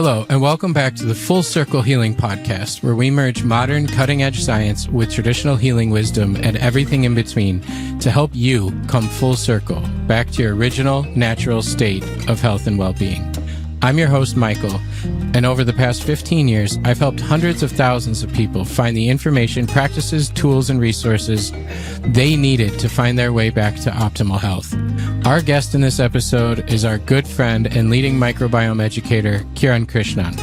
Hello, and welcome back to the Full Circle Healing Podcast, where we merge modern, cutting-edge science with traditional healing wisdom and everything in between to help you come full circle back to your original, natural state of health and well-being. I'm your host, Michael, and over the past 15 years, I've helped hundreds of thousands of people find the information, practices, tools, and resources they needed to find their way back to optimal health. Our guest in this episode is our good friend and leading microbiome educator, Kiran Krishnan.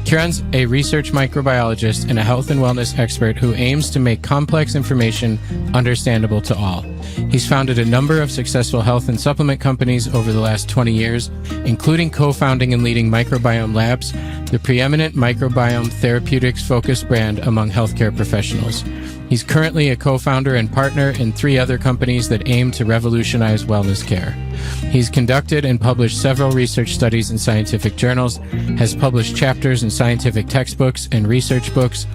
Kiran's a research microbiologist and a health and wellness expert who aims to make complex information understandable to all. He's founded a number of successful health and supplement companies over the last 20 years, including co-founding and leading Microbiome Labs, the preeminent microbiome therapeutics focused brand among healthcare professionals. He's currently a co-founder and partner in 3 other companies that aim to revolutionize wellness care. He's conducted and published several research studies in scientific journals, has published chapters in scientific textbooks and research books,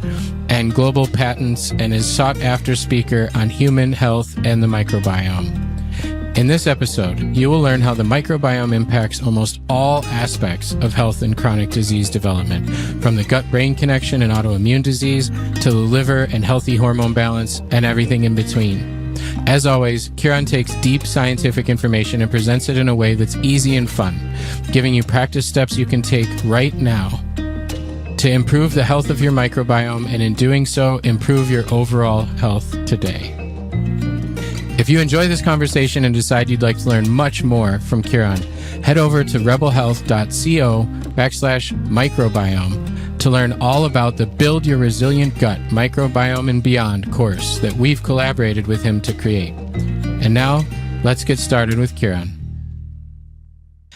and global patents, and is sought-after speaker on human health and the microbiome. In this episode, you will learn how the microbiome impacts almost all aspects of health and chronic disease development, from the gut-brain connection and autoimmune disease to the liver and healthy hormone balance and everything in between. As always, Kiran takes deep scientific information and presents it in a way that's easy and fun, giving you practice steps you can take right now to improve the health of your microbiome, and in doing so, improve your overall health today. If you enjoy this conversation and decide you'd like to learn much more from Kiran, head over to rebelhealth.co/microbiome to learn all about the Build Your Resilient Gut Microbiome and Beyond course that we've collaborated with him to create. And now, let's get started with Kiran.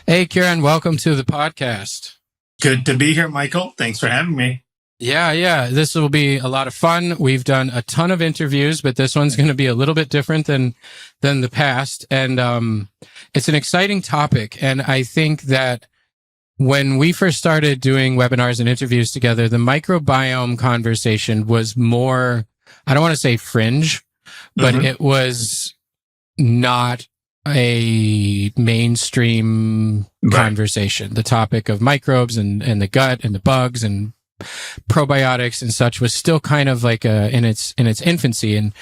Hey, Kiran, welcome to the podcast. Good to be here, Michael. Thanks for having me. Yeah. This will be a lot of fun. We've done a ton of interviews, but this one's going to be a little bit different than the past. And it's an exciting topic. And I think that when we first started doing webinars and interviews together, the microbiome conversation was more, I don't want to say fringe, but it was not a mainstream conversation. The topic of microbes and the gut and the bugs and probiotics and such was still kind of like in its infancy. And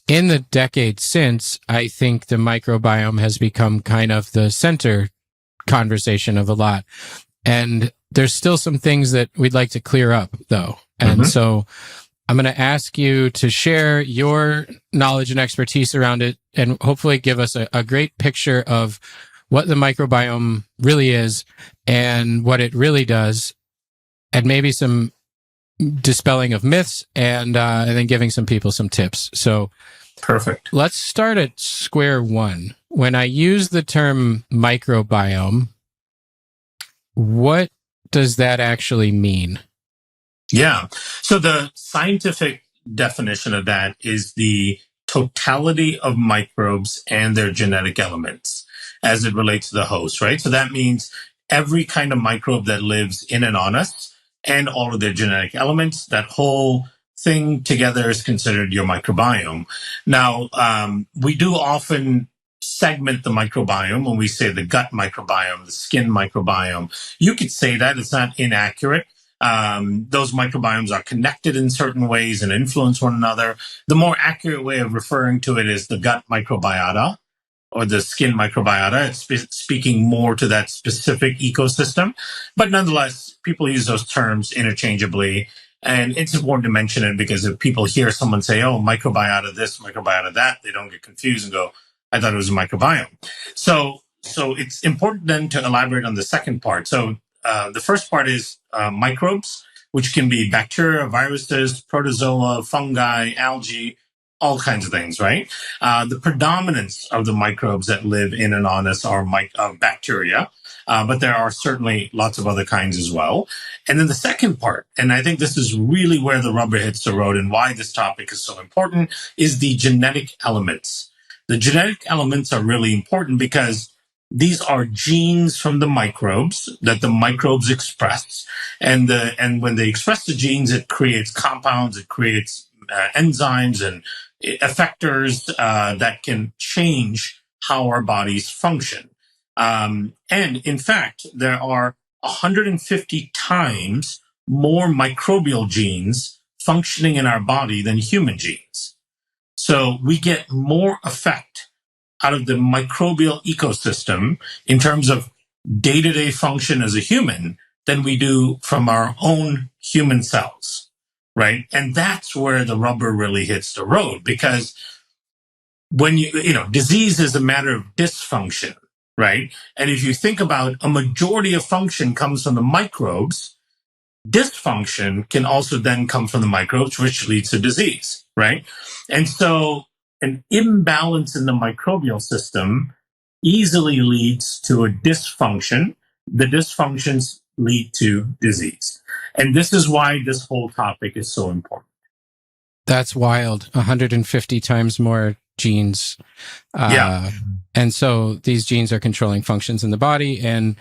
in the decades since, I think the microbiome has become kind of the center conversation of a lot. And there's still some things that we'd like to clear up, though. And so I'm going to ask you to share your knowledge and expertise around it and hopefully give us a great picture of what the microbiome really is and what it really does, and maybe some dispelling of myths and then giving some people some tips. So perfect. Let's start at square one. When I use the term microbiome, what does that actually mean? Yeah. So the scientific definition of that is the totality of microbes and their genetic elements as it relates to the host, right? So that means every kind of microbe that lives in and on us and all of their genetic elements, that whole thing together is considered your microbiome. Now, we do often segment the microbiome when we say the gut microbiome, the skin microbiome. You could say that. It's not inaccurate. Those microbiomes are connected in certain ways and influence one another. The more accurate way of referring to it is the gut microbiota or the skin microbiota. It's speaking more to that specific ecosystem. But nonetheless, people use those terms interchangeably. And it's important to mention it because if people hear someone say, oh, microbiota this, microbiota that, they don't get confused and go, I thought it was a microbiome. So it's important then to elaborate on the second part. So the first part is microbes, which can be bacteria, viruses, protozoa, fungi, algae, all kinds of things, right? The predominance of the microbes that live in and on us are bacteria, but there are certainly lots of other kinds as well. And then the second part, and I think this is really where the rubber hits the road and why this topic is so important, is the genetic elements. The genetic elements are really important because these are genes from the microbes that the microbes express. And when they express the genes, it creates compounds, it creates enzymes and effectors that can change how our bodies function. And in fact, there are 150 times more microbial genes functioning in our body than human genes. So we get more effect out of the microbial ecosystem in terms of day-to-day function as a human than we do from our own human cells, right? And that's where the rubber really hits the road, because when disease is a matter of dysfunction, right? And if you think about a majority of function comes from the microbes, dysfunction can also then come from the microbes, which leads to disease, right? And so an imbalance in the microbial system easily leads to a dysfunction. The dysfunctions lead to disease. And this is why this whole topic is so important. That's wild. 150 times more genes. Yeah. And so these genes are controlling functions in the body, and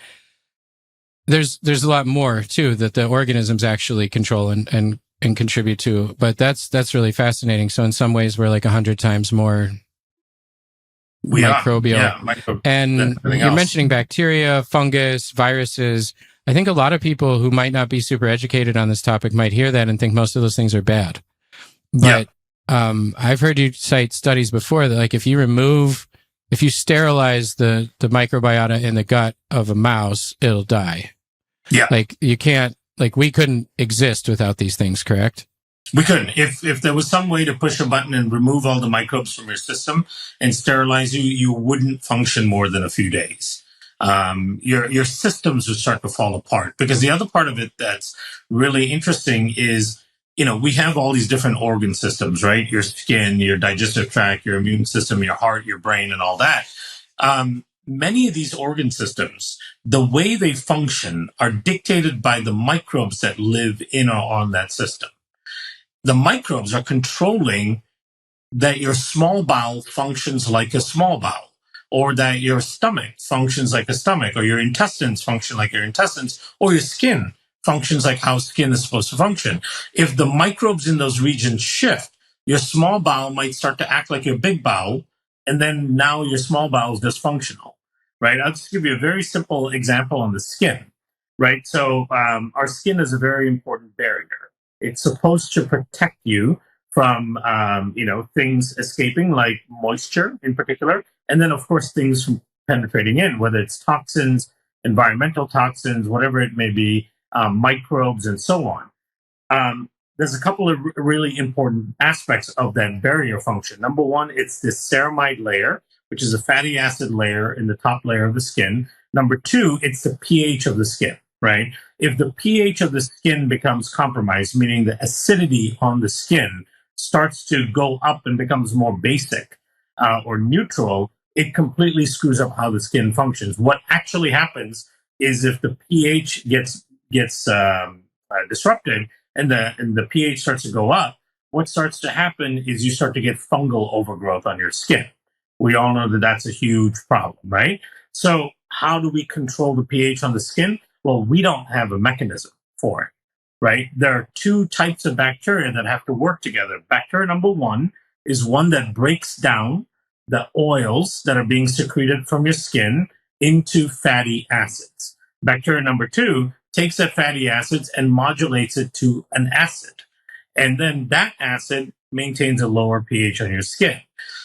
there's a lot more too that the organisms actually control and contribute to. But that's really fascinating. So in some ways, we're like 100 times more microbial. Yeah, and you're mentioning bacteria, fungus, viruses. I think a lot of people who might not be super educated on this topic might hear that and think most of those things are bad. But I've heard you cite studies before that, like, if you sterilize the microbiota in the gut of a mouse, it'll die. Yeah. Like, we couldn't exist without these things, correct? We couldn't. If there was some way to push a button and remove all the microbes from your system and sterilize you, you wouldn't function more than a few days. Your systems would start to fall apart. Because the other part of it that's really interesting is, we have all these different organ systems, right? Your skin, your digestive tract, your immune system, your heart, your brain, and all that. Many of these organ systems, the way they function are dictated by the microbes that live in or on that system. The microbes are controlling that your small bowel functions like a small bowel, or that your stomach functions like a stomach, or your intestines function like your intestines, or your skin functions like how skin is supposed to function. If the microbes in those regions shift, your small bowel might start to act like your big bowel, and then now your small bowel is dysfunctional, right? I'll just give you a very simple example on the skin, right? So our skin is a very important barrier. It's supposed to protect you from, things escaping, like moisture in particular, and then, of course, things from penetrating in, whether it's toxins, environmental toxins, whatever it may be, microbes, and so on. There's a couple of really important aspects of that barrier function. Number one, it's this ceramide layer, which is a fatty acid layer in the top layer of the skin. Number two, it's the pH of the skin, right? If the pH of the skin becomes compromised, meaning the acidity on the skin starts to go up and becomes more basic or neutral, it completely screws up how the skin functions. What actually happens is, if the pH gets disrupted and the pH starts to go up, what starts to happen is you start to get fungal overgrowth on your skin. We all know that that's a huge problem, right? So how do we control the pH on the skin? Well, we don't have a mechanism for it, right? There are two types of bacteria that have to work together. Bacteria number one is one that breaks down the oils that are being secreted from your skin into fatty acids. Bacteria number two takes that fatty acids and modulates it to an acid. And then that acid maintains a lower pH on your skin.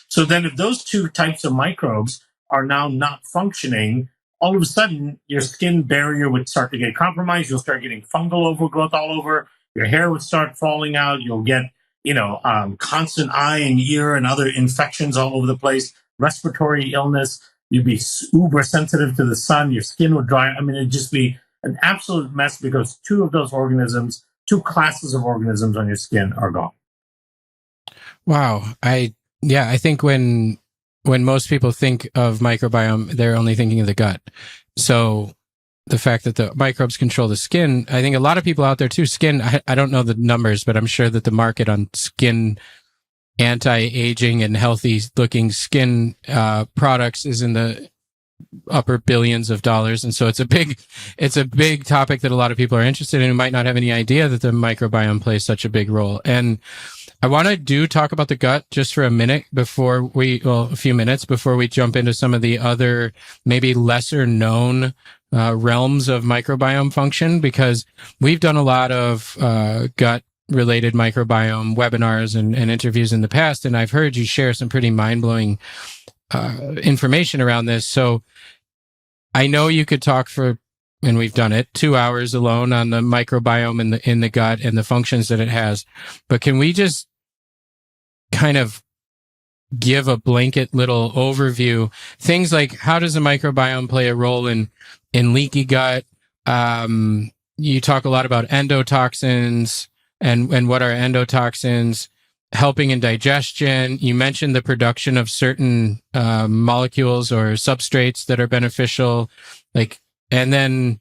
So then if those two types of microbes are now not functioning, all of a sudden your skin barrier would start to get compromised. You'll start getting fungal overgrowth all over. Your hair would start falling out. You'll get, constant eye and ear and other infections all over the place, respiratory illness. You'd be uber sensitive to the sun. Your skin would dry. I mean, it'd just be an absolute mess, because two of those organisms, two classes of organisms on your skin are gone. Wow. I think when most people think of microbiome, they're only thinking of the gut. So the fact that the microbes control the skin, I think a lot of people out there too, I don't know the numbers, but I'm sure that the market on skin, anti-aging and healthy looking skin products is in the upper billions of dollars. And so it's a big topic that a lot of people are interested in, who might not have any idea that the microbiome plays such a big role. And I want to talk about the gut just for a few minutes before we jump into some of the other, maybe lesser known realms of microbiome function, because we've done a lot of gut related microbiome webinars and interviews in the past, and I've heard you share some pretty mind-blowing information around this. So I know you could talk for, and we've done it, 2 hours alone on the microbiome in the gut and the functions that it has. But can we just kind of give a blanket little overview? Things like, how does the microbiome play a role in leaky gut? You talk a lot about endotoxins and what are endotoxins, helping in digestion. You mentioned the production of certain molecules or substrates that are beneficial, and then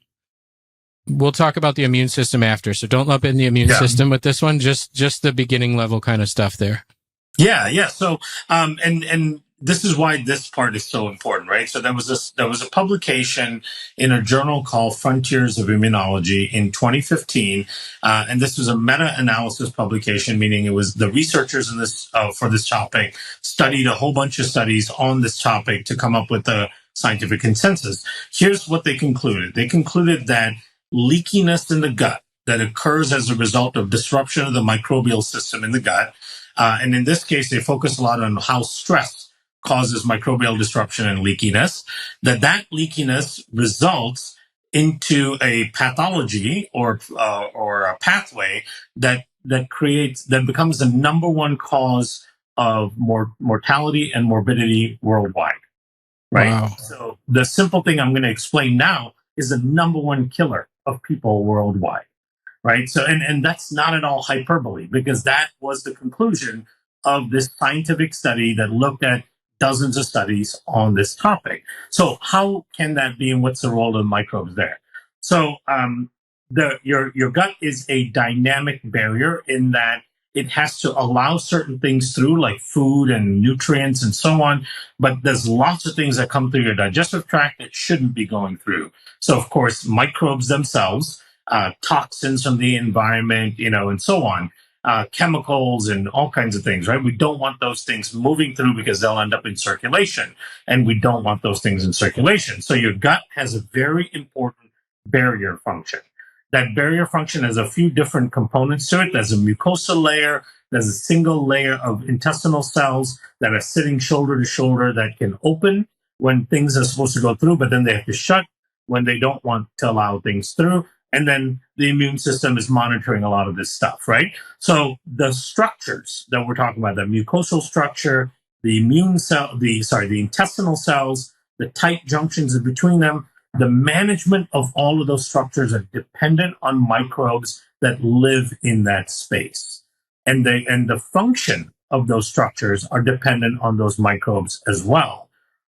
we'll talk about the immune system after. So don't lump in the immune system with this one, just the beginning level kind of stuff there. Yeah. So, and this is why this part is so important, right? So there was a publication in a journal called Frontiers of Immunology in 2015, and this was a meta-analysis publication, meaning it was the researchers in this for this topic studied a whole bunch of studies on this topic to come up with a scientific consensus. Here's what they concluded. They concluded that leakiness in the gut that occurs as a result of disruption of the microbial system in the gut, and in this case, they focus a lot on how stress causes microbial disruption and leakiness, that leakiness results into a pathology or a pathway that becomes the number one cause of mortality and morbidity worldwide. Right. Wow. So the simple thing I'm going to explain now is the number one killer of people worldwide. Right. So, and that's not at all hyperbole, because that was the conclusion of this scientific study that looked at dozens of studies on this topic. So how can that be, and what's the role of microbes there? So your gut is a dynamic barrier in that it has to allow certain things through, like food and nutrients and so on. But there's lots of things that come through your digestive tract that shouldn't be going through. So, of course, microbes themselves, toxins from the environment, and so on. Chemicals and all kinds of things, right? We don't want those things moving through because they'll end up in circulation, and we don't want those things in circulation. So your gut has a very important barrier function. That barrier function has a few different components to it. There's a mucosal layer. There's a single layer of intestinal cells that are sitting shoulder to shoulder that can open when things are supposed to go through, but then they have to shut when they don't want to allow things through. And then the immune system is monitoring a lot of this stuff, right? So the structures that we're talking about, the mucosal structure, the intestinal cells, the tight junctions in between them, the management of all of those structures are dependent on microbes that live in that space. And the function of those structures are dependent on those microbes as well.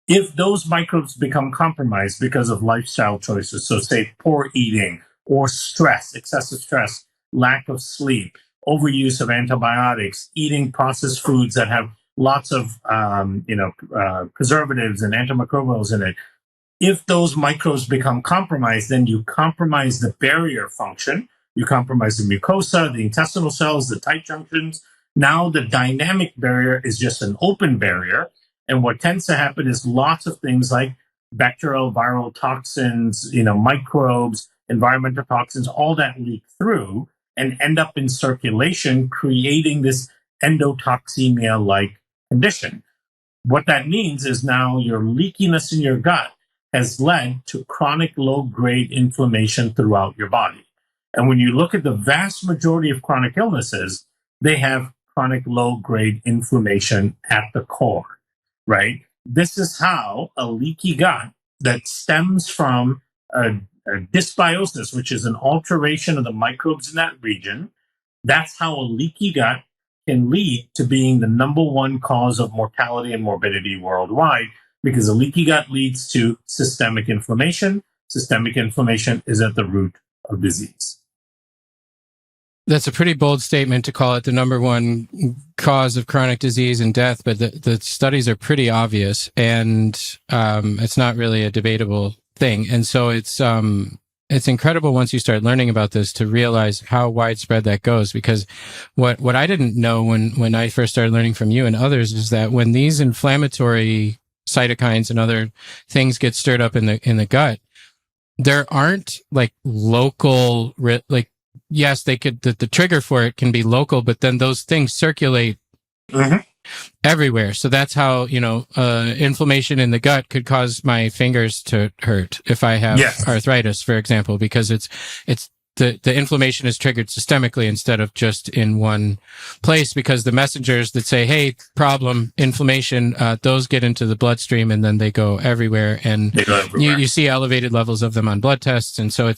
If those microbes become compromised because of lifestyle choices, so say poor eating, or stress, excessive stress, lack of sleep, overuse of antibiotics, eating processed foods that have lots of preservatives and antimicrobials in it. If those microbes become compromised, then you compromise the barrier function. You compromise the mucosa, the intestinal cells, the tight junctions. Now the dynamic barrier is just an open barrier. And what tends to happen is lots of things like bacterial, viral toxins, microbes, environmental toxins, all that leak through and end up in circulation, creating this endotoxemia-like condition. What that means is now your leakiness in your gut has led to chronic low-grade inflammation throughout your body. And when you look at the vast majority of chronic illnesses, they have chronic low-grade inflammation at the core, right? This is how a leaky gut that stems from a dysbiosis, which is an alteration of the microbes in that region. That's how a leaky gut can lead to being the number one cause of mortality and morbidity worldwide, because a leaky gut leads to systemic inflammation. Systemic inflammation is at the root of disease. That's a pretty bold statement to call it the number one cause of chronic disease and death, but the studies are pretty obvious, and it's not really a debatable thing. And so it's incredible once you start learning about this to realize how widespread that goes, because what I didn't know when I first started learning from you and others is that when these inflammatory cytokines and other things get stirred up in the gut, there aren't like local, like, yes, they could, the trigger for it can be local, but then those things circulate everywhere. So that's how, inflammation in the gut could cause my fingers to hurt if I have arthritis, for example, because it's the inflammation is triggered systemically instead of just in one place, because the messengers that say, hey, problem, inflammation, those get into the bloodstream and then they go everywhere. And you see elevated levels of them on blood tests. And so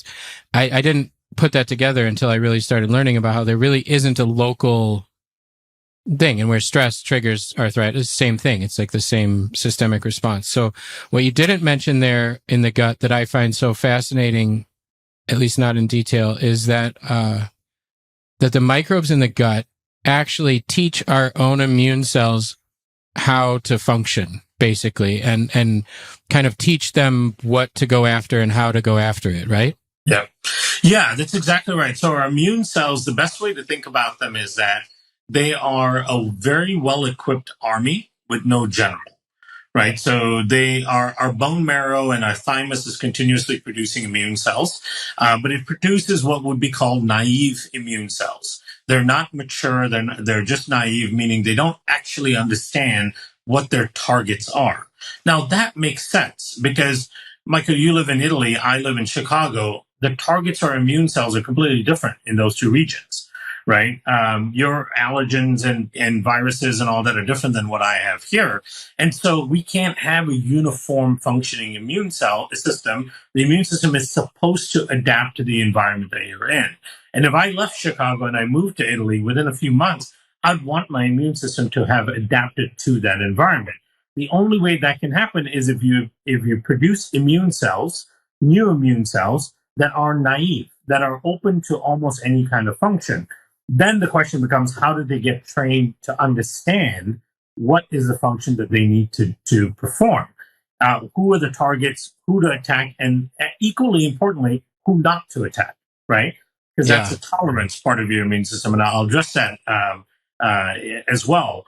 I didn't put that together until I really started learning about how there really isn't a local thing, and where stress triggers arthritis, same thing. It's like the same systemic response. So what you didn't mention there in the gut that I find so fascinating, at least not in detail, is that that the microbes in the gut actually teach our own immune cells how to function, basically, and kind of teach them what to go after and how to go after it, right? Yeah, that's exactly right. So our immune cells, the best way to think about them is that they are a very well-equipped army with no general. Right. So they are, our bone marrow and our thymus is continuously producing immune cells, but it produces what would be called naive immune cells. They're not mature. They're just naive, meaning they don't actually understand what their targets are. Now that makes sense because, Michael, you live in Italy. I live in Chicago. The targets of our immune cells are completely different in those two regions. Right. Your allergens and viruses and all that are different than what I have here. And so we can't have a uniform functioning immune cell system. The immune system is supposed to adapt to the environment that you're in. And if I left Chicago and I moved to Italy within a few months, I'd want my immune system to have adapted to that environment. The only way that can happen is if you produce immune cells, new immune cells that are naive, that are open to almost any kind of function. Then the question becomes, how did they get trained to understand what is the function that they need to perform? Who are the targets, who to attack, and equally importantly, who not to attack, right? Because that's a tolerance part of your immune system, and I'll address that as well.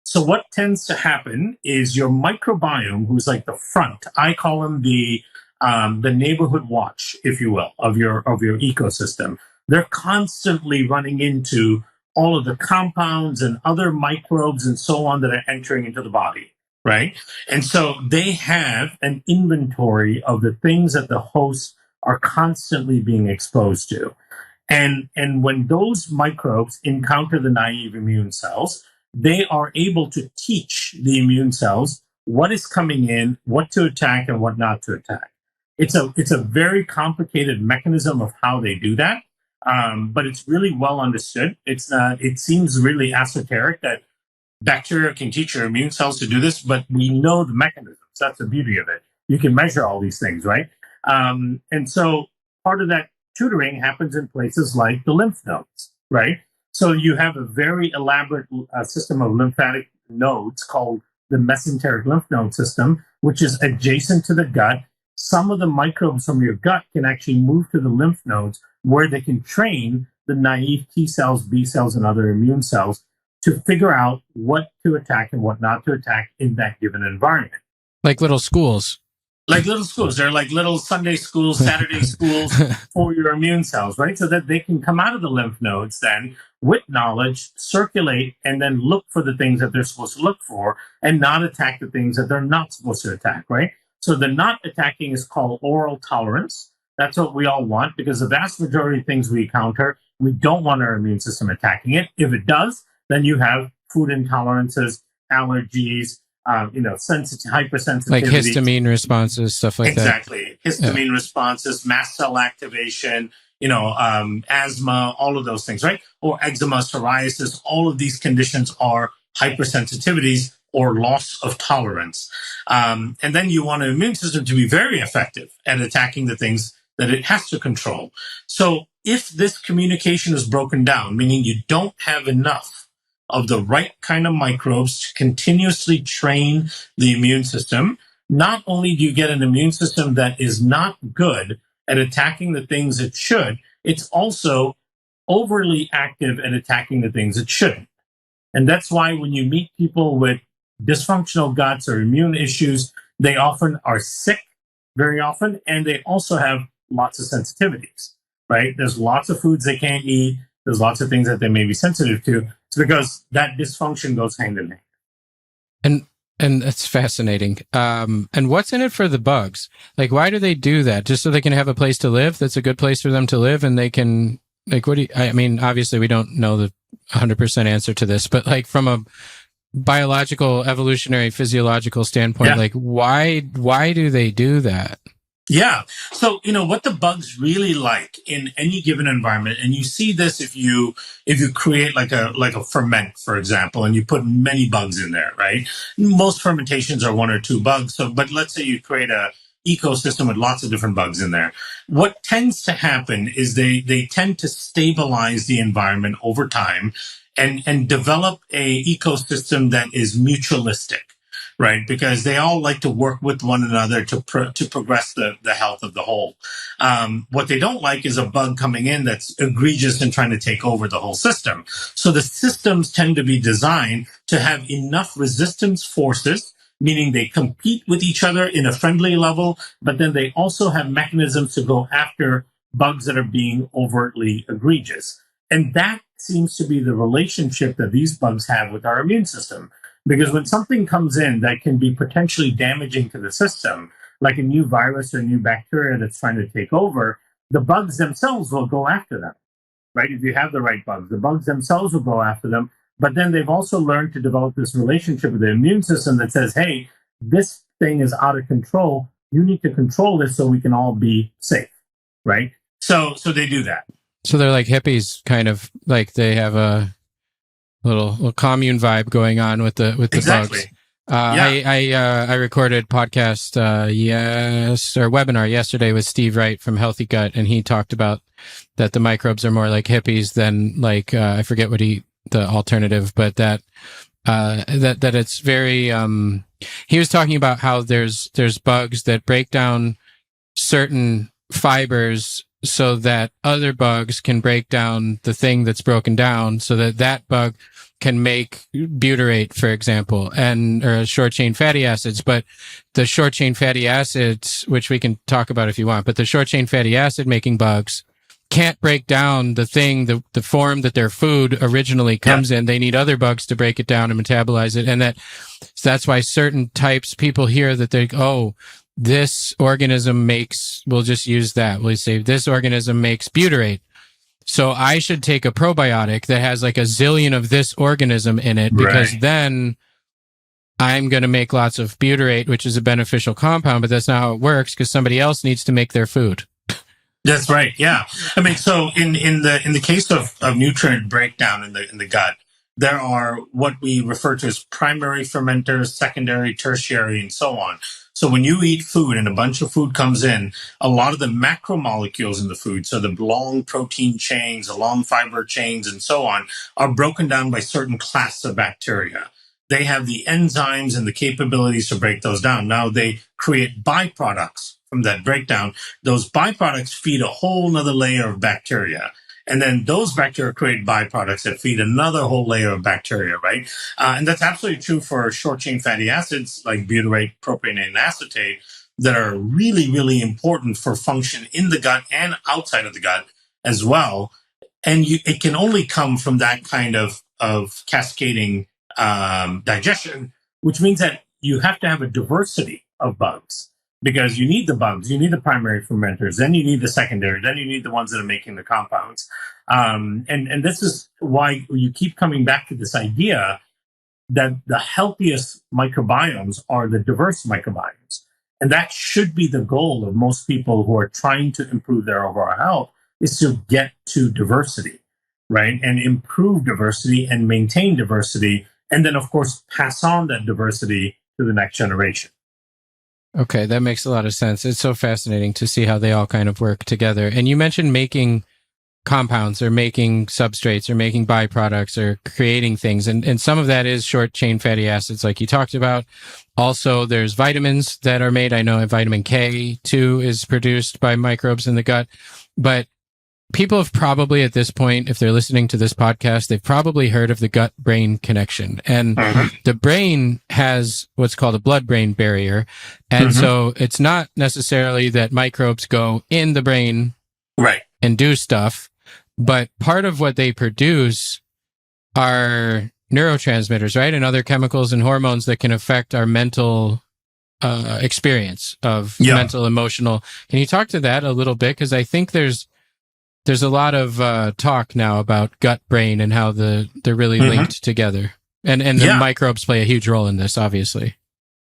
So what tends to happen is your microbiome, who's like the front, I call them the neighborhood watch, if you will, of your ecosystem. They're constantly running into all of the compounds and other microbes and so on that are entering into the body, right? And so they have an inventory of the things that the hosts are constantly being exposed to. And when those microbes encounter the naive immune cells, they are able to teach the immune cells what is coming in, what to attack and what not to attack. It's a very complicated mechanism of how they do that. But it's really well understood. It seems really esoteric that bacteria can teach your immune cells to do this, but we know the mechanisms. That's the beauty of it. You can measure all these things, right? And so part of that tutoring happens in places like the lymph nodes, right? So you have a very elaborate system of lymphatic nodes called the mesenteric lymph node system, which is adjacent to the gut. Some of the microbes from your gut can actually move to the lymph nodes where they can train the naive T cells, B cells, and other immune cells to figure out what to attack and what not to attack in that given environment. Like little schools. Like little schools. They're like little Sunday schools, Saturday schools for your immune cells, right? So that they can come out of the lymph nodes then with knowledge, circulate, and then look for the things that they're supposed to look for and not attack the things that they're not supposed to attack, right? So the not attacking is called oral tolerance. That's what we all want, because the vast majority of things we encounter, we don't want our immune system attacking it. If it does, then you have food intolerances, allergies, hypersensitivity. Like histamine responses, stuff like that. Exactly. Histamine responses, mast cell activation, asthma, all of those things, right? Or eczema, psoriasis, all of these conditions are hypersensitivities or loss of tolerance. And then you want an immune system to be very effective at attacking the things that it has to control. So if this communication is broken down, meaning you don't have enough of the right kind of microbes to continuously train the immune system, not only do you get an immune system that is not good at attacking the things it should, it's also overly active at attacking the things it shouldn't. And that's why when you meet people with dysfunctional guts or immune issues, they often are sick. very often, and they also have lots of sensitivities, right? There's lots of foods they can't eat. There's lots of things that they may be sensitive to. It's because that dysfunction goes hand in hand. And that's fascinating. And what's in it for the bugs? Like, why do they do that? Just so they can have a place to live? That's a good place for them to live, and they can, like, I mean, obviously we don't know the 100% answer to this, but like from a biological, evolutionary, physiological standpoint, like why do they do that? Yeah. So, what the bugs really like in any given environment, and you see this if you create like a ferment, for example, and you put many bugs in there, right? Most fermentations are one or two bugs. So, but let's say you create a ecosystem with lots of different bugs in there. What tends to happen is they tend to stabilize the environment over time and develop a ecosystem that is mutualistic. Right, because they all like to work with one another to progress the health of the whole. What they don't like is a bug coming in that's egregious and trying to take over the whole system. So the systems tend to be designed to have enough resistance forces, meaning they compete with each other in a friendly level, but then they also have mechanisms to go after bugs that are being overtly egregious. And that seems to be the relationship that these bugs have with our immune system. Because when something comes in that can be potentially damaging to the system, like a new virus or a new bacteria that's trying to take over, the bugs themselves will go after them, right? If you have the right bugs, the bugs themselves will go after them. But then they've also learned to develop this relationship with the immune system that says, hey, this thing is out of control. You need to control this so we can all be safe, right? So they do that. So they're like hippies, kind of like they have a little commune vibe going on with the exactly. bugs. I recorded podcast webinar yesterday with Steve Wright from Healthy Gut, and he talked about that the microbes are more like hippies than like I forget what the alternative, but that it's very he was talking about how there's bugs that break down certain fibers so that other bugs can break down the thing that's broken down, so that bug can make butyrate, for example, or short chain fatty acids. But the short chain fatty acids, which we can talk about if you want, but the short chain fatty acid making bugs can't break down the thing, the form that their food originally comes in. They need other bugs to break it down and metabolize it. And that's why certain types, people hear that they, this organism we'll just use that. We'll say this organism makes butyrate. So I should take a probiotic that has like a zillion of this organism in it, because then I'm going to make lots of butyrate, which is a beneficial compound, but that's not how it works, because somebody else needs to make their food. That's right. Yeah. I mean, so in the case of nutrient breakdown in the gut, there are what we refer to as primary fermenters, secondary, tertiary, and so on. So when you eat food and a bunch of food comes in, a lot of the macromolecules in the food, so the long protein chains, the long fiber chains, and so on, are broken down by certain classes of bacteria. They have the enzymes and the capabilities to break those down. Now they create byproducts from that breakdown. Those byproducts feed a whole nother layer of bacteria. And then those bacteria create byproducts that feed another whole layer of bacteria, right? And that's absolutely true for short-chain fatty acids like butyrate, propionate, and acetate that are really, really important for function in the gut and outside of the gut as well. And it can only come from that kind of cascading digestion, which means that you have to have a diversity of bugs. Because you need the bugs, you need the primary fermenters, then you need the secondary, then you need the ones that are making the compounds. And this is why you keep coming back to this idea that the healthiest microbiomes are the diverse microbiomes. And that should be the goal of most people who are trying to improve their overall health, is to get to diversity, right? And improve diversity and maintain diversity. And then, of course, pass on that diversity to the next generation. Okay, that makes a lot of sense. It's so fascinating to see how they all kind of work together. And you mentioned making compounds or making substrates or making byproducts or creating things. And some of that is short chain fatty acids like you talked about. Also, there's vitamins that are made. I know vitamin K too is produced by microbes in the gut. But people have probably at this point, if they're listening to this podcast, they've probably heard of the gut-brain connection. And the brain has what's called a blood-brain barrier. And so it's not necessarily that microbes go in the brain and do stuff, but part of what they produce are neurotransmitters, right? And other chemicals and hormones that can affect our mental experience of mental, emotional. Can you talk to that a little bit? Because I think there's a lot of talk now about gut brain and how they're really linked together. And the microbes play a huge role in this, obviously.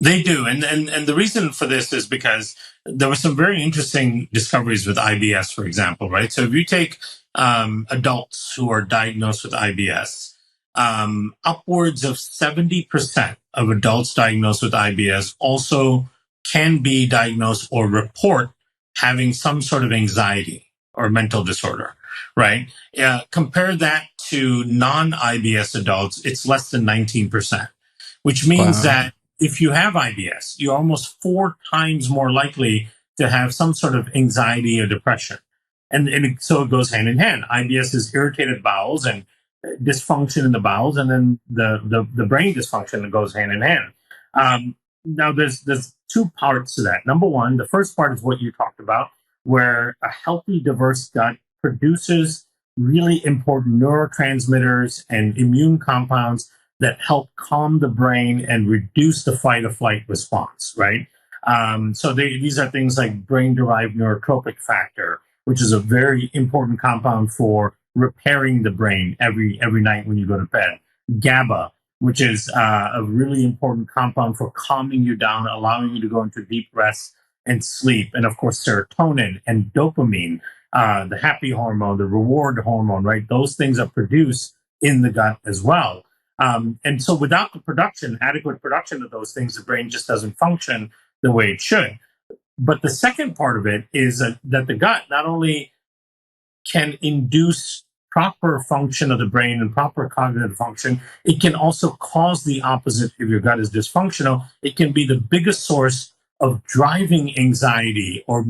They do. And the reason for this is because there were some very interesting discoveries with IBS, for example, right? So if you take adults who are diagnosed with IBS, upwards of 70% of adults diagnosed with IBS also can be diagnosed or report having some sort of anxiety or mental disorder, right? Compare that to non-IBS adults, it's less than 19%, which means that if you have IBS, you're almost 4 times more likely to have some sort of anxiety or depression. So it goes hand in hand. IBS is irritated bowels and dysfunction in the bowels, and then the brain dysfunction that goes hand in hand. Now, there's 2 parts to that. Number one, the first part is what you talked about, where a healthy, diverse gut produces really important neurotransmitters and immune compounds that help calm the brain and reduce the fight or flight response, right? So these are things like brain-derived neurotropic factor, which is a very important compound for repairing the brain every night when you go to bed. GABA, which is a really important compound for calming you down, allowing you to go into deep rest and sleep. And of course, serotonin and dopamine, the happy hormone, the reward hormone, right? Those things are produced in the gut as well. And so without the adequate production of those things, the brain just doesn't function the way it should. But the second part of it is that the gut not only can induce proper function of the brain and proper cognitive function, it can also cause the opposite. If your gut is dysfunctional, it can be the biggest source of driving anxiety or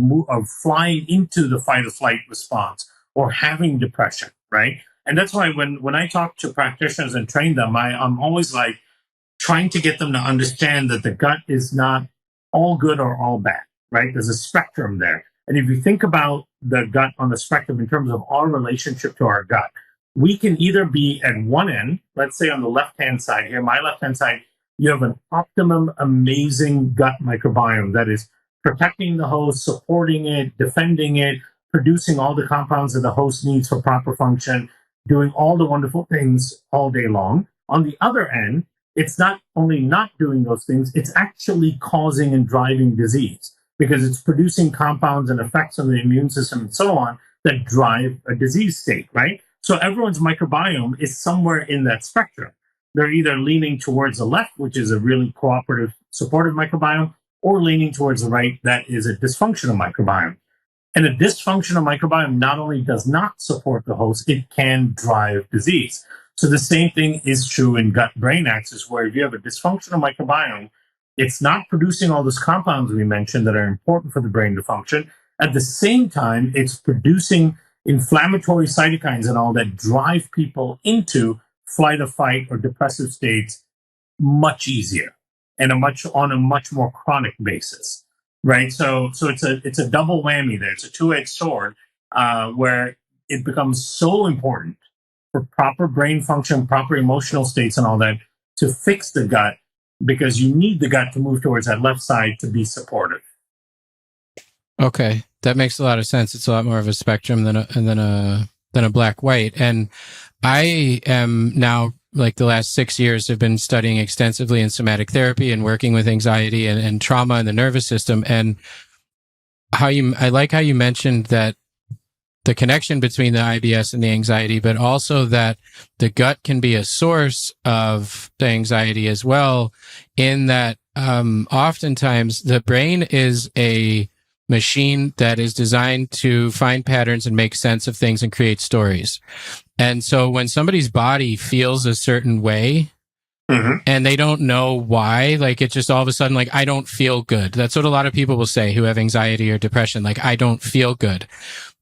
flying into the fight or flight response or having depression, right? And that's why when I talk to practitioners and train them, I'm always like trying to get them to understand that the gut is not all good or all bad, right? There's a spectrum there. And if you think about the gut on the spectrum in terms of our relationship to our gut, we can either be at one end, let's say on the left-hand side here, my left-hand side, you have an optimum, amazing gut microbiome that is protecting the host, supporting it, defending it, producing all the compounds that the host needs for proper function, doing all the wonderful things all day long. On the other end, it's not only not doing those things, it's actually causing and driving disease because it's producing compounds and effects on the immune system and so on that drive a disease state, right? So everyone's microbiome is somewhere in that spectrum. They're either leaning towards the left, which is a really cooperative, supportive microbiome, or leaning towards the right, that is a dysfunctional microbiome. And a dysfunctional microbiome not only does not support the host, it can drive disease. So the same thing is true in gut-brain axis, where if you have a dysfunctional microbiome, it's not producing all those compounds we mentioned that are important for the brain to function. At the same time, it's producing inflammatory cytokines and all that drive people into flight or fight or depressive states much easier and on a much more chronic basis, right? So it's a double whammy there. It's a two-edged sword where it becomes so important for proper brain function, proper emotional states and all that to fix the gut, because you need the gut to move towards that left side to be supportive. Okay, that makes a lot of sense. It's a lot more of a spectrum than a black white. And I am now, like the last 6 years, have been studying extensively in somatic therapy and working with anxiety and trauma in the nervous system. And I like how you mentioned that the connection between the IBS and the anxiety, but also that the gut can be a source of the anxiety as well, in that oftentimes the brain is a machine that is designed to find patterns and make sense of things and create stories. And so when somebody's body feels a certain way, and they don't know why, like it's just all of a sudden, like, I don't feel good. That's what a lot of people will say who have anxiety or depression. Like, I don't feel good.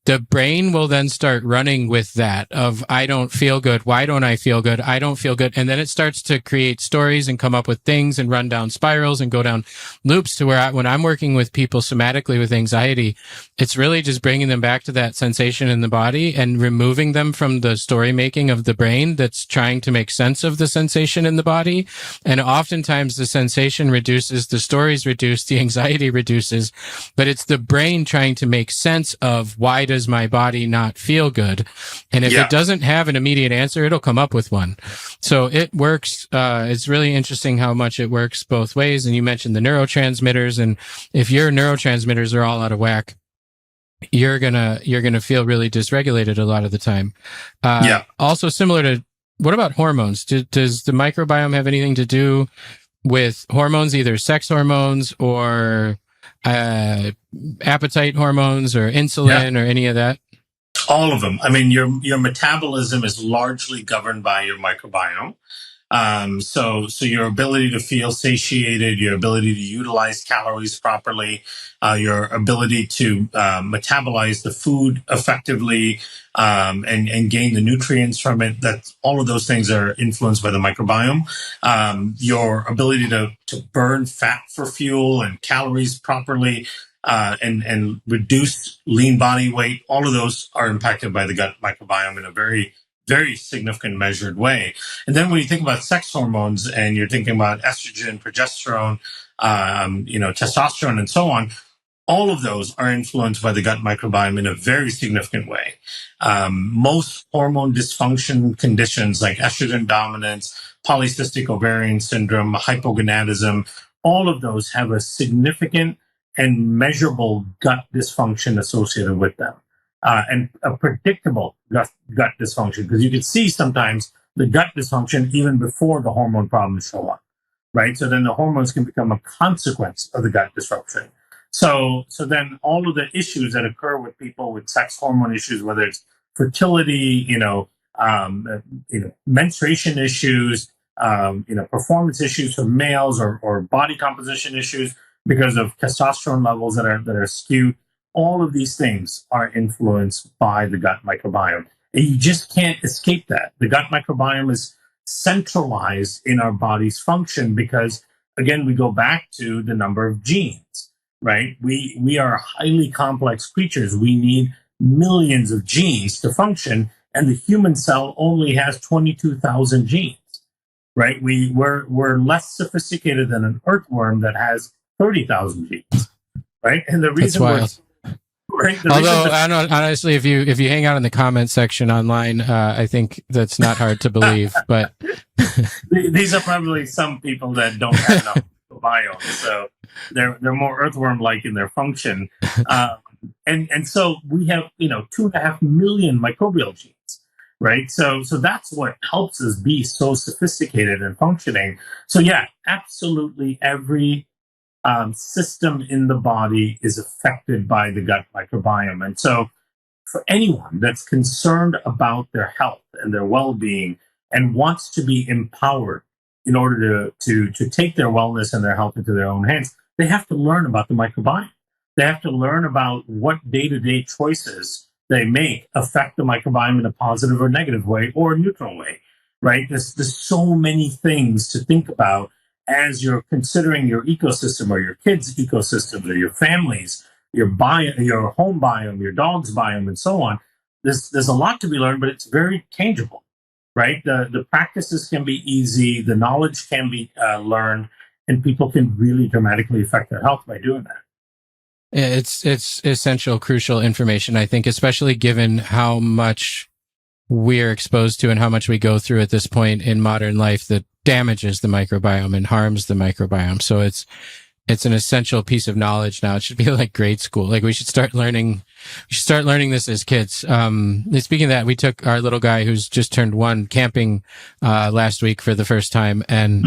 the brain will then start running with that of, I don't feel good. Why don't I feel good? I don't feel good. And then it starts to create stories and come up with things and run down spirals and go down loops to where when I'm working with people somatically with anxiety, it's really just bringing them back to that sensation in the body and removing them from the story making of the brain that's trying to make sense of the sensation in the body. And oftentimes the sensation reduces, the stories reduce, the anxiety reduces, but it's the brain trying to make sense of, why does my body not feel good? And if it doesn't have an immediate answer, it'll come up with one. So it works. It's really interesting how much it works both ways. And you mentioned the neurotransmitters, and if your neurotransmitters are all out of whack, you're gonna feel really dysregulated a lot of the time. Also similar to, what about hormones? Does the microbiome have anything to do with hormones, either sex hormones or appetite hormones or insulin or any of that? All of them. I mean, your metabolism is largely governed by your microbiome. So your ability to feel satiated, your ability to utilize calories properly, your ability to metabolize the food effectively, and gain the nutrients from it, that all of those things are influenced by the microbiome. Your ability to burn fat for fuel and calories properly, and reduce lean body weight, all of those are impacted by the gut microbiome in a very, very significant measured way. And then when you think about sex hormones and you're thinking about estrogen, progesterone, testosterone, and so on, all of those are influenced by the gut microbiome in a very significant way. Most hormone dysfunction conditions like estrogen dominance, polycystic ovarian syndrome, hypogonadism, all of those have a significant and measurable gut dysfunction associated with them. And a predictable gut dysfunction, because you can see sometimes the gut dysfunction even before the hormone problems show up, right? So then the hormones can become a consequence of the gut disruption. So then all of the issues that occur with people with sex hormone issues, whether it's fertility, menstruation issues, performance issues for males, or body composition issues because of testosterone levels that are skewed. All of these things are influenced by the gut microbiome. And you just can't escape that. The gut microbiome is centralized in our body's function because, again, we go back to the number of genes, right? We are highly complex creatures. We need millions of genes to function, and the human cell only has 22,000 genes, right? We're less sophisticated than an earthworm that has 30,000 genes, right? And the reason right? Although, honestly, if you hang out in the comment section online, I think that's not hard to believe. But these are probably some people that don't have enough biome, so they're more earthworm-like in their function. And so we have 2.5 million microbial genes, right? So that's what helps us be so sophisticated and functioning. So yeah, absolutely every system in the body is affected by the gut microbiome. And so for anyone that's concerned about their health and their well-being and wants to be empowered in order to take their wellness and their health into their own hands, they have to learn about the microbiome. They have to learn about what day-to-day choices they make affect the microbiome in a positive or negative way or a neutral way, right? There's so many things to think about as you're considering your ecosystem or your kids' ecosystems or your families, your home biome, your dog's biome, and so on. There's a lot to be learned, but it's very tangible, right? The practices can be easy, the knowledge can be learned, and people can really dramatically affect their health by doing that. It's essential, crucial information, I think, especially given how much we're exposed to and how much we go through at this point in modern life that damages the microbiome and harms the microbiome. So it's an essential piece of knowledge now. It should be like grade school. Like we should start learning this as kids. And speaking of that, we took our little guy who's just turned 1 camping last week for the first time, and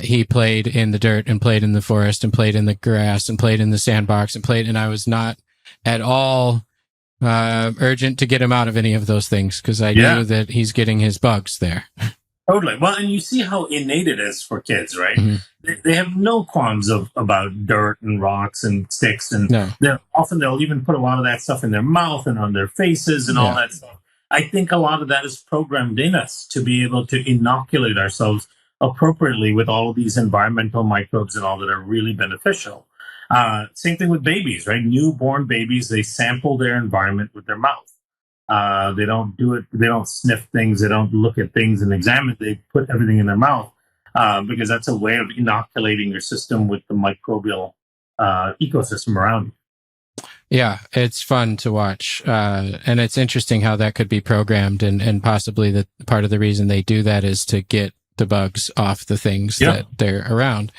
he played in the dirt and played in the forest and played in the grass and played in the sandbox and I was not at all urgent to get him out of any of those things because I knew that he's getting his bugs there. Totally. Well, and you see how innate it is for kids, right? they have no qualms about dirt and rocks and sticks, and No. they'll even put a lot of that stuff in their mouth and on their faces and all that stuff. I think a lot of that is programmed in us to be able to inoculate ourselves appropriately with all of these environmental microbes and all that are really beneficial. Same thing with babies, right? Newborn babies, they sample their environment with their mouth. They don't do it. They don't sniff things. They don't look at things and examine. They put everything in their mouth because that's a way of inoculating your system with the microbial ecosystem around you. Yeah, it's fun to watch. And it's interesting how that could be programmed, and possibly the part of the reason they do that is to get the bugs off the things that they're around.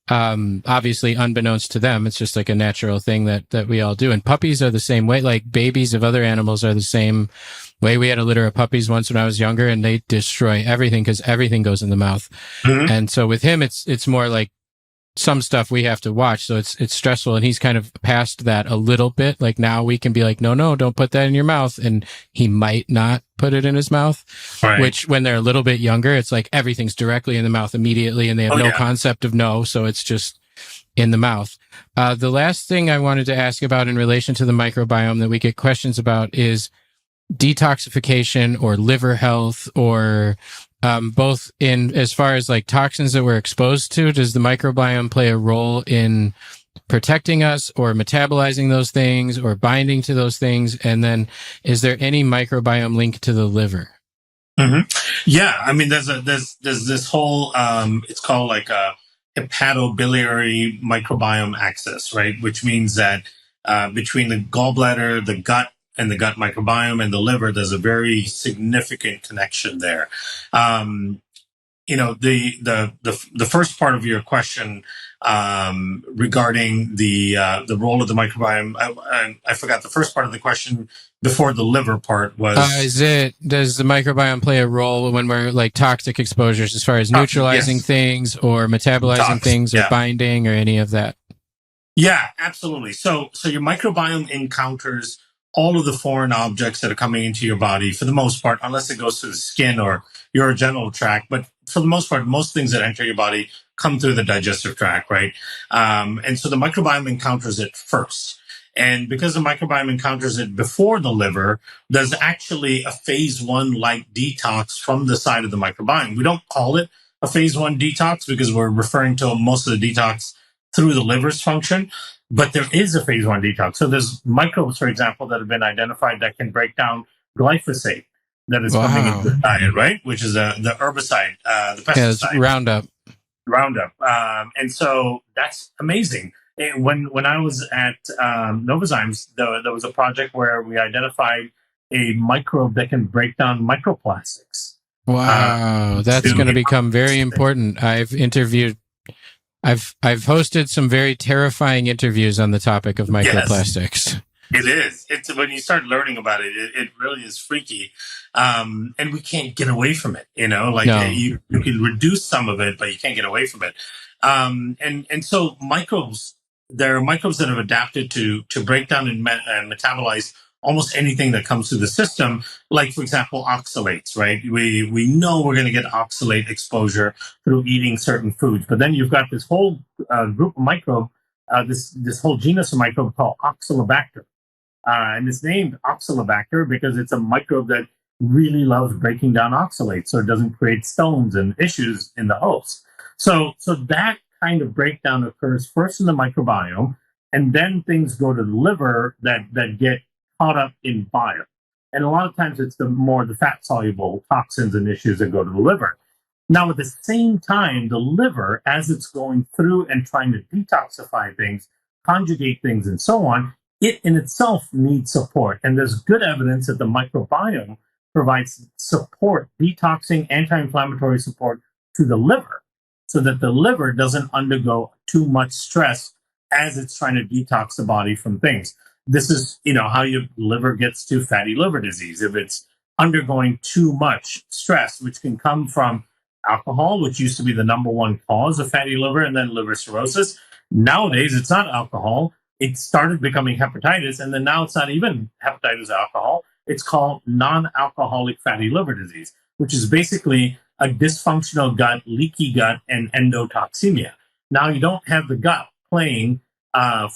Obviously unbeknownst to them, it's just like a natural thing that we all do. And puppies are the same way. Like babies of other animals are the same way. We had a litter of puppies once when I was younger, and they destroy everything because everything goes in the mouth. Mm-hmm. And so with him, it's more like some stuff we have to watch. So it's stressful, and he's kind of past that a little bit. Like now we can be like, no, don't put that in your mouth. And he might not put it in his mouth, right. Which when they're a little bit younger, it's like everything's directly in the mouth immediately, and they have no concept of no. So it's just in the mouth. The last thing I wanted to ask about in relation to the microbiome that we get questions about is detoxification or liver health, or both in as far as like toxins that we're exposed to. Does the microbiome play a role in protecting us or metabolizing those things or binding to those things? And then is there any microbiome link to the liver? Mm-hmm. Yeah. I mean, there's this whole, it's called like a hepatobiliary microbiome axis, right? Which means that, between the gallbladder, the gut, and the gut microbiome and the liver, there's a very significant connection there. The first part of your question regarding the role of the microbiome, I forgot the first part of the question before the liver part was. Does the microbiome play a role when we're like toxic exposures as far as neutralizing things or metabolizing things or binding or any of that? Yeah, absolutely. So your microbiome encounters all of the foreign objects that are coming into your body for the most part, unless it goes through the skin or your genital tract. But for the most part, most things that enter your body come through the digestive tract, right? And so the microbiome encounters it first. And because the microbiome encounters it before the liver, there's actually a phase 1 like detox from the side of the microbiome. We don't call it a phase 1 detox because we're referring to most of the detox through the liver's function. But there is a phase 1 detox. So there's microbes, for example, that have been identified that can break down glyphosate that is coming into the diet, right? Which is the herbicide, the pesticide. Yeah, Roundup. And so that's amazing. And when I was at Novozymes, there was a project where we identified a microbe that can break down microplastics. Wow, that's going to become very important. I've hosted some very terrifying interviews on the topic of microplastics. Yes, it is. It's when you start learning about it, it really is freaky. And we can't get away from it. You can reduce some of it, but you can't get away from it. And so microbes, there are microbes that have adapted to break down and metabolize almost anything that comes through the system, like, for example, oxalates, right? We know we're going to get oxalate exposure through eating certain foods. But then you've got this whole group of microbe, this whole genus of microbe called Oxalobacter. And it's named Oxalobacter because it's a microbe that really loves breaking down oxalates so it doesn't create stones and issues in the host. So that kind of breakdown occurs first in the microbiome, and then things go to the liver that get caught up in bile. And a lot of times it's the fat-soluble toxins and issues that go to the liver. Now, at the same time, the liver, as it's going through and trying to detoxify things, conjugate things, and so on, it in itself needs support. And there's good evidence that the microbiome provides support, detoxing, anti-inflammatory support to the liver, so that the liver doesn't undergo too much stress as it's trying to detox the body from things. This is, how your liver gets to fatty liver disease. If it's undergoing too much stress, which can come from alcohol, which used to be the number one cause of fatty liver, and then liver cirrhosis. Nowadays, it's not alcohol. It started becoming hepatitis, and then now it's not even hepatitis or alcohol. It's called non-alcoholic fatty liver disease, which is basically a dysfunctional gut, leaky gut, and endotoxemia. Now you don't have the gut playing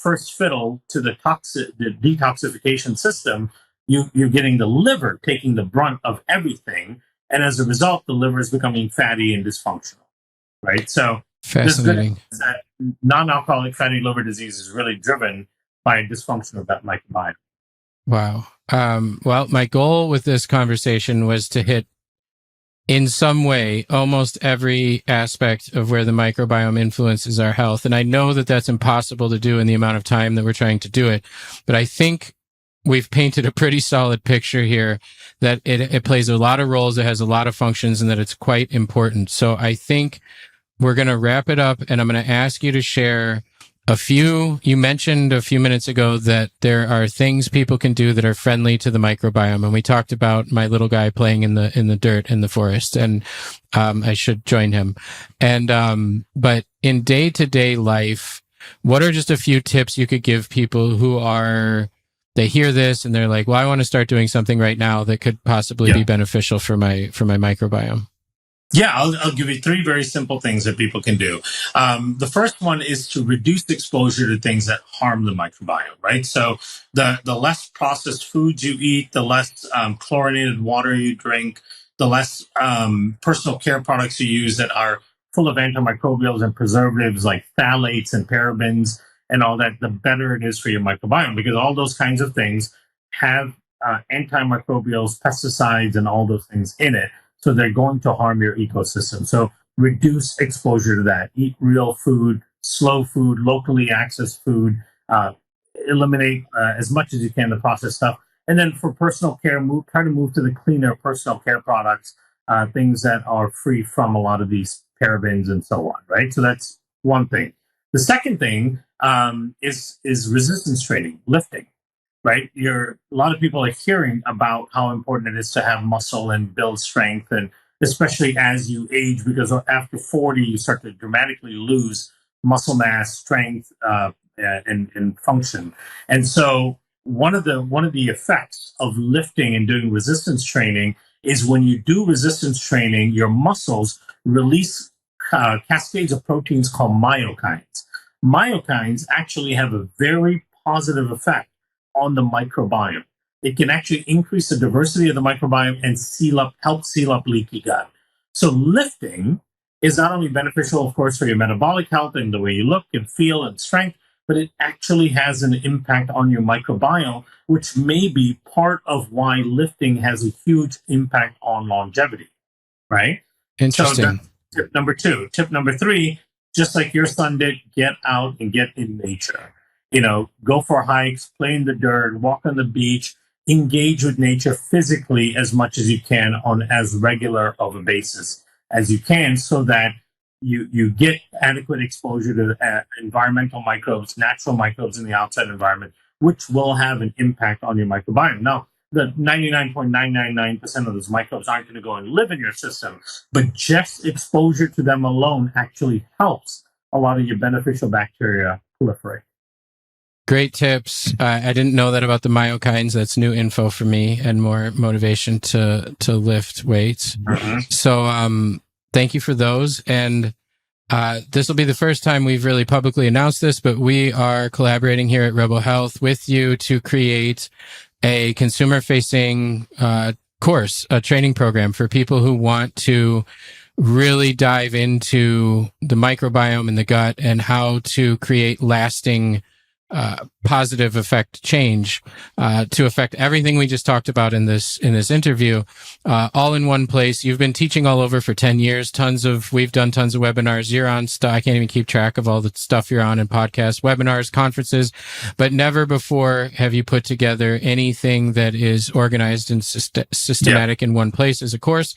first fiddle to the detoxification system. You're getting the liver taking the brunt of everything, and as a result, the liver is becoming fatty and dysfunctional. Right. So there's good Fascinating. evidence that non-alcoholic fatty liver disease is really driven by a dysfunction of that microbiome. Wow. Well, my goal with this conversation was to hit in some way almost every aspect of where the microbiome influences our health. And I know that that's impossible to do in the amount of time that we're trying to do it. But I think we've painted a pretty solid picture here that it plays a lot of roles, it has a lot of functions, and that it's quite important. So I think we're going to wrap it up, and I'm going to ask you to share you mentioned a few minutes ago that there are things people can do that are friendly to the microbiome. And we talked about my little guy playing in the dirt in the forest, and I should join him. And, but in day-to-day life, what are just a few tips you could give people who they hear this and they're like, well, I want to start doing something right now that could possibly be beneficial for my microbiome? Yeah, I'll give you three very simple things that people can do. The first one is to reduce exposure to things that harm the microbiome, right? So the less processed foods you eat, the less chlorinated water you drink, the less personal care products you use that are full of antimicrobials and preservatives like phthalates and parabens and all that, the better it is for your microbiome, because all those kinds of things have antimicrobials, pesticides, and all those things in it. So they're going to harm your ecosystem. So reduce exposure to that. Eat real food, slow food, locally accessed food. Eliminate as much as you can the processed stuff. And then for personal care, try to move to the cleaner personal care products, things that are free from a lot of these parabens and so on, right? So that's one thing. The second thing is resistance training, lifting. Right, a lot of people are hearing about how important it is to have muscle and build strength, and especially as you age, because after 40 you start to dramatically lose muscle mass, strength, and function. And so one of the effects of lifting and doing resistance training is when you do resistance training, your muscles release cascades of proteins called myokines. Myokines actually have a very positive effect on the microbiome. It can actually increase the diversity of the microbiome and help seal up leaky gut. So lifting is not only beneficial, of course, for your metabolic health and the way you look and feel and strength, but it actually has an impact on your microbiome, which may be part of why lifting has a huge impact on longevity, right? Interesting. So that's tip number two. Tip number three, just like your son did, get out and get in nature. Go for hikes, play in the dirt, walk on the beach, engage with nature physically as much as you can on as regular of a basis as you can, so that you get adequate exposure to environmental microbes, natural microbes in the outside environment, which will have an impact on your microbiome. Now, the 99.999% of those microbes aren't going to go and live in your system, but just exposure to them alone actually helps a lot of your beneficial bacteria proliferate. Great tips. I didn't know that about the myokines. That's new info for me and more motivation to lift weights. Mm-hmm. So thank you for those. And this will be the first time we've really publicly announced this, but we are collaborating here at Rebel Health with you to create a consumer-facing course, a training program for people who want to really dive into the microbiome in the gut and how to create lasting positive effect change to affect everything we just talked about in this interview, all in one place. You've been teaching all over for 10 years. We've done tons of webinars. You're on stuff. I can't even keep track of all the stuff you're on in podcasts, webinars, conferences, but never before have you put together anything that is organized and systematic in one place as a course.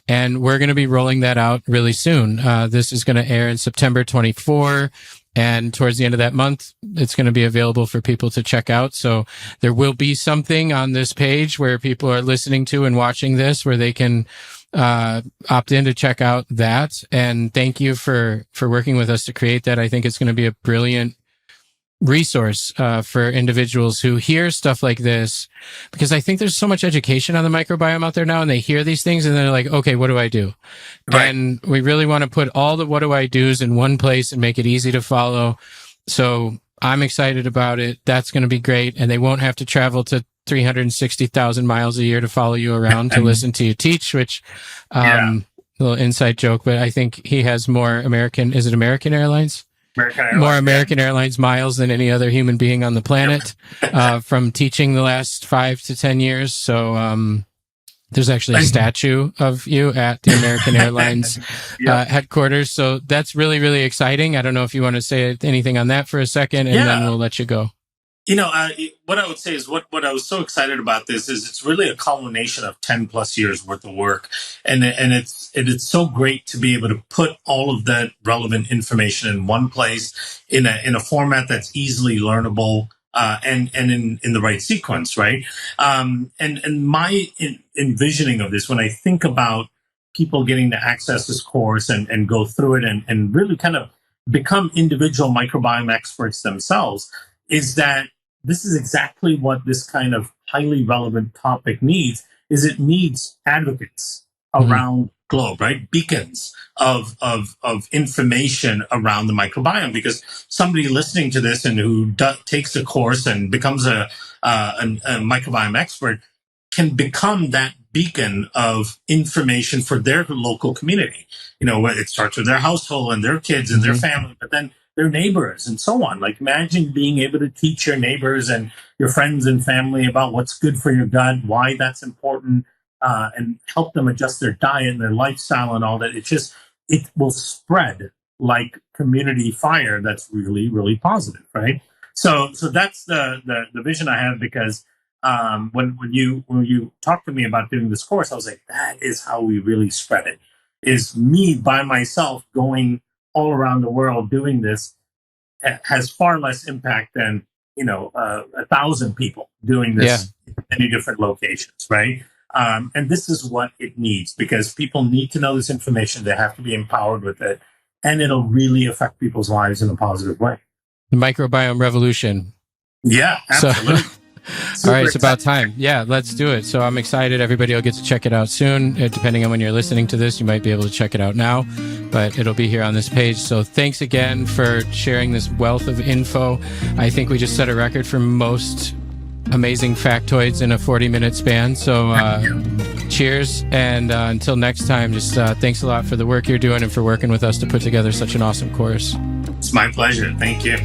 And we're going to be rolling that out really soon. This is going to air in September 24. And towards the end of that month, it's going to be available for people to check out. So there will be something on this page where people are listening to and watching this where they can opt in to check out that. And thank you for working with us to create that. I think it's going to be a brilliant resource for individuals who hear stuff like this, because I think there's so much education on the microbiome out there now, and they hear these things and they're like, okay, what do I do? Right. And we really want to put all the what do I do's in one place and make it easy to follow. So I'm excited about it. That's going to be great. And they won't have to travel to 360,000 miles a year to follow you around to listen to you teach, which, little inside joke, but I think he has more American Airlines? American Airlines miles than any other human being on the planet, from teaching the last 5 to 10 years. So, there's actually a statue of you at the American Airlines headquarters. So that's really, really exciting. I don't know if you want to say anything on that for a second, and then we'll let you go. What I would say is what I was so excited about this is it's really a culmination of 10 plus years worth of work. And it's so great to be able to put all of that relevant information in one place in a format that's easily learnable, and in the right sequence, right? And my envisioning of this, when I think about people getting to access this course and go through it and really kind of become individual microbiome experts themselves, is that this is exactly what this kind of highly relevant topic needs. Is it needs advocates around the globe, right? Beacons of information around the microbiome, because somebody listening to this and who takes the course and becomes a microbiome expert can become that beacon of information for their local community. It starts with their household and their kids and their family, but then their neighbors and so on. Like, imagine being able to teach your neighbors and your friends and family about what's good for your gut, why that's important, and help them adjust their diet and their lifestyle and all that. It will spread like community fire. That's really, really positive, right? So that's the vision I have, because when you talked to me about doing this course, I was like, that is how we really spread it. Is me by myself going all around the world doing this has far less impact than 1,000 people doing this in many different locations, right? And this is what it needs, because people need to know this information. They have to be empowered with it, and it'll really affect people's lives in a positive way. The microbiome revolution. Yeah, absolutely. All right, it's about time. Yeah, let's do it. So I'm excited. Everybody will get to check it out soon. Depending on when you're listening to this, you might be able to check it out now, but it'll be here on this page. So thanks again for sharing this wealth of info. I think we just set a record for most amazing factoids in a 40-minute span. So cheers. And until next time, just thanks a lot for the work you're doing and for working with us to put together such an awesome course. It's my pleasure. Thank you.